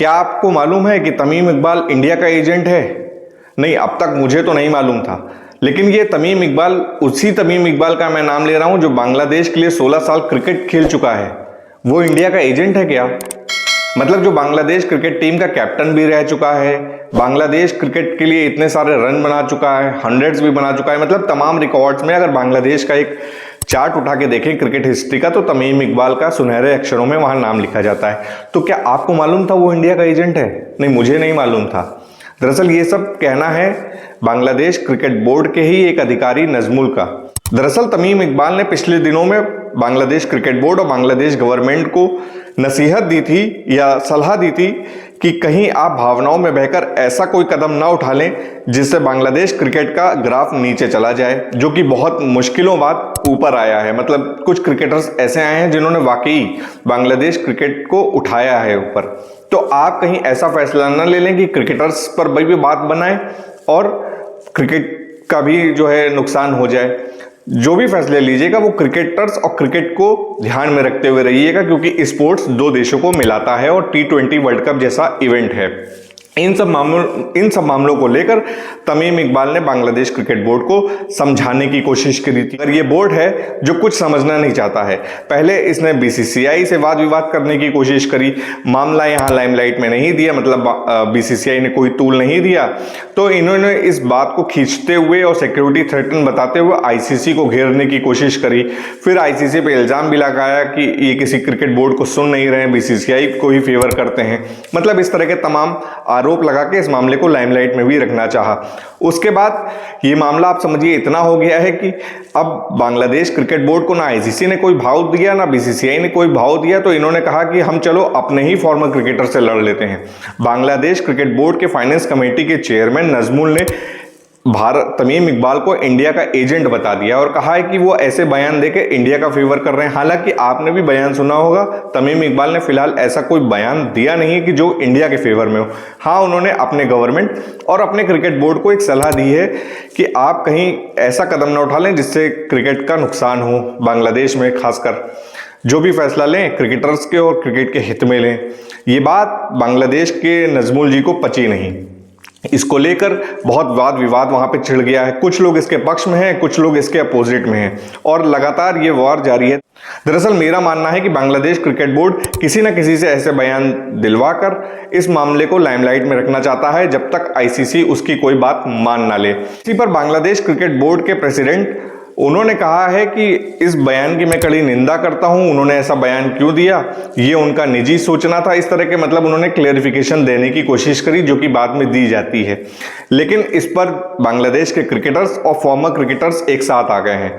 क्या आपको मालूम है कि तमीम इकबाल इंडिया का एजेंट है? नहीं, अब तक मुझे तो नहीं मालूम था। लेकिन ये तमीम इकबाल, उसी तमीम इकबाल का मैं नाम ले रहा हूं जो बांग्लादेश के लिए 16 साल क्रिकेट खेल चुका है। वो इंडिया का एजेंट है क्या? मतलब जो बांग्लादेश क्रिकेट टीम का कैप्टन भी रह चुका है, बांग्लादेश क्रिकेट के लिए इतने सारे रन बना चुका है, हंड्रेड्स भी बना चुका है। मतलब तमाम रिकॉर्ड्स में अगर बांग्लादेश का एक चार्ट उठा के देखें क्रिकेट हिस्ट्री का, तो तमीम इकबाल का सुनहरे अक्षरों में वहां नाम लिखा जाता है। तो क्या आपको मालूम था वो इंडिया का एजेंट है? नहीं, मुझे नहीं मालूम था। दरअसल ये सब कहना है बांग्लादेश क्रिकेट बोर्ड के ही एक अधिकारी नजमुल का। दरअसल तमीम इकबाल ने पिछले दिनों में बांग्लादेश क्रिकेट बोर्ड और बांग्लादेश गवर्नमेंट को नसीहत दी थी या सलाह दी थी कि कहीं आप भावनाओं में बहकर ऐसा कोई कदम ना उठा लें जिससे बांग्लादेश क्रिकेट का ग्राफ नीचे चला जाए, जो कि बहुत मुश्किलों बाद ऊपर आया है। मतलब कुछ क्रिकेटर्स ऐसे आए हैं जिन्होंने वाकई बांग्लादेश क्रिकेट को उठाया है ऊपर। तो आप कहीं ऐसा फैसला ना ले लें कि क्रिकेटर्स पर भी बात बनाए और क्रिकेट का भी जो है नुकसान हो जाए। जो भी फैसले लीजिएगा वो क्रिकेटर्स और क्रिकेट को ध्यान में रखते हुए रहिएगा, क्योंकि स्पोर्ट्स दो देशों को मिलाता है और T20 वर्ल्ड कप जैसा इवेंट है। इन सब मामलों को लेकर तमीम इकबाल ने बांग्लादेश क्रिकेट बोर्ड को समझाने की कोशिश करी थी। और ये बोर्ड है जो कुछ समझना नहीं चाहता है। पहले इसने BCCI से वाद विवाद करने की कोशिश करी, मामला यहाँ लाइमलाइट में नहीं दिया, मतलब BCCI ने कोई तूल नहीं दिया। तो इन्होंने इस बात को खींचते हुए और सिक्योरिटी थ्रेटन बताते हुए ICC को घेरने की कोशिश करी। फिर ICC पे इल्जाम भी लगाया कि ये किसी क्रिकेट बोर्ड को सुन नहीं रहे हैं, BCCI को ही फेवर करते हैं। मतलब इस तरह के तमाम आरोप लगा के इस मामले को लाइमलाइट में भी रखना चाहा। उसके बाद ये मामला आप समझिए इतना हो गया है कि अब बांग्लादेश क्रिकेट बोर्ड को ना ICC ने कोई भाव दिया ना BCCI ने कोई भाव दिया। तो इन्होंने कहा कि हम चलो अपने ही फॉर्मर क्रिकेटर से लड़ लेते हैं। बांग्लादेश क्रिकेट बोर्ड के फाइनेंस कमेटी के चेयरमैन नजमुल ने तमीम इकबाल को इंडिया का एजेंट बता दिया और कहा है कि वो ऐसे बयान देके इंडिया का फेवर कर रहे हैं। हालांकि आपने भी बयान सुना होगा, तमीम इकबाल ने फिलहाल ऐसा कोई बयान दिया नहीं है कि जो इंडिया के फेवर में हो। हाँ, उन्होंने अपने गवर्नमेंट और अपने क्रिकेट बोर्ड को एक सलाह दी है कि आप कहीं ऐसा कदम न उठा लें जिससे क्रिकेट का नुकसान हो। बांग्लादेश में खासकर जो भी फैसला लें क्रिकेटर्स के और क्रिकेट के हित में लें। ये बात बांग्लादेश के नजमुल जी को पची नहीं। इसको लेकर बहुत वाद विवाद वहां पे छिड़ गया है। कुछ लोग इसके पक्ष में हैं, कुछ लोग इसके अपोजिट में हैं और लगातार ये वॉर जारी है। दरअसल मेरा मानना है कि बांग्लादेश क्रिकेट बोर्ड किसी न किसी से ऐसे बयान दिलवाकर इस मामले को लाइमलाइट में रखना चाहता है जब तक ICC उसकी कोई बात मान ना ले। इसी पर बांग्लादेश क्रिकेट बोर्ड के प्रेसिडेंट उन्होंने कहा है कि इस बयान की मैं कड़ी निंदा करता हूं। उन्होंने ऐसा बयान क्यों दिया, ये उनका निजी सोचना था। इस तरह के मतलब उन्होंने क्लेरिफिकेशन देने की कोशिश करी जो कि बाद में दी जाती है। लेकिन इस पर बांग्लादेश के क्रिकेटर्स और फॉर्मर क्रिकेटर्स एक साथ आ गए हैं।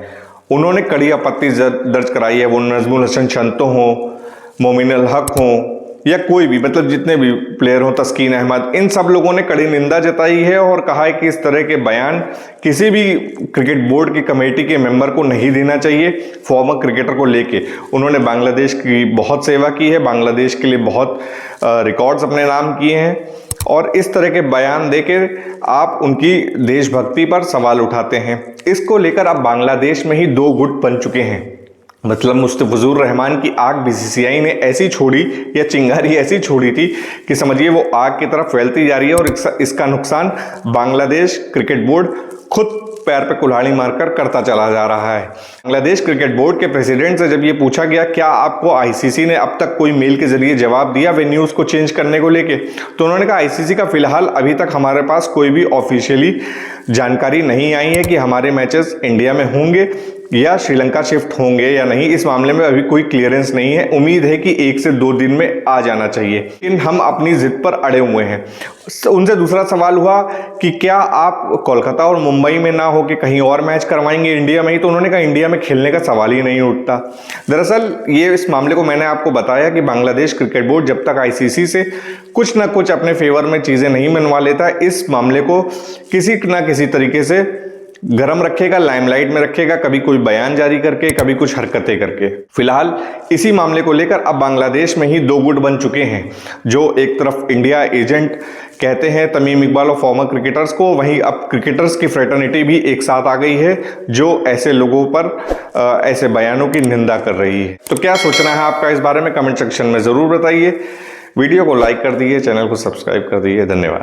उन्होंने कड़ी आपत्ति दर्ज कराई है। वो नजमुल हसन शंतो हो, मोमिनुल हक हो या कोई भी, मतलब जितने भी प्लेयर हो, तस्कीन अहमद, इन सब लोगों ने कड़ी निंदा जताई है और कहा है कि इस तरह के बयान किसी भी क्रिकेट बोर्ड की कमेटी के मेंबर को नहीं देना चाहिए फॉर्मर क्रिकेटर को लेके। उन्होंने बांग्लादेश की बहुत सेवा की है, बांग्लादेश के लिए बहुत रिकॉर्ड्स अपने नाम किए हैं और इस तरह के बयान देके आप उनकी देशभक्ति पर सवाल उठाते हैं। इसको लेकर अब बांग्लादेश में ही दो गुट बन चुके हैं। मतलब मुस्तफिजुर रहमान की आग BCCI ने ऐसी छोड़ी या चिंगारी ऐसी छोड़ी थी कि समझिए वो आग की तरफ फैलती जा रही है और इसका नुकसान बांग्लादेश क्रिकेट बोर्ड खुद पैर पे कुल्हाड़ी मारकर करता चला जा रहा है। बांग्लादेश क्रिकेट बोर्ड के प्रेसिडेंट से जब ये पूछा गया क्या आपको ICC ने अब तक कोई मेल के जरिए जवाब दिया वेन्यूज को चेंज करने को लेके, तो उन्होंने कहा ICC का फिलहाल अभी तक हमारे पास कोई भी ऑफिशियली जानकारी नहीं आई है कि हमारे मैचेस इंडिया में होंगे या श्रीलंका शिफ्ट होंगे या नहीं। इस मामले में अभी कोई क्लियरेंस नहीं है। उम्मीद है कि 1 से 2 दिन में आ जाना चाहिए, लेकिन हम अपनी जिद पर अड़े हुए हैं। उनसे दूसरा सवाल हुआ कि क्या आप कोलकाता और मुंबई में ना हो कि कहीं और मैच करवाएंगे इंडिया में ही, तो उन्होंने कहा इंडिया में खेलने का सवाल ही नहीं उठता। दरअसल ये इस मामले को मैंने आपको बताया कि बांग्लादेश क्रिकेट बोर्ड जब तक ICC से कुछ ना कुछ अपने फेवर में चीजें नहीं मनवा लेता, इस मामले को किसी ना किसी तरीके से गरम रखेगा, लाइमलाइट में रखेगा, कभी कोई बयान जारी करके, कभी कुछ हरकतें करके। फिलहाल इसी मामले को लेकर अब बांग्लादेश में ही दो गुट बन चुके हैं। जो एक तरफ इंडिया एजेंट कहते हैं तमीम इकबाल और फॉर्मर क्रिकेटर्स को, वहीं अब क्रिकेटर्स की फ्रेटर्निटी भी एक साथ आ गई है जो ऐसे लोगों पर ऐसे बयानों की निंदा कर रही है। तो क्या सोचना है आपका इस बारे में, कमेंट सेक्शन में जरूर बताइए। वीडियो को लाइक कर दीजिए, चैनल को सब्सक्राइब कर दीजिए। धन्यवाद।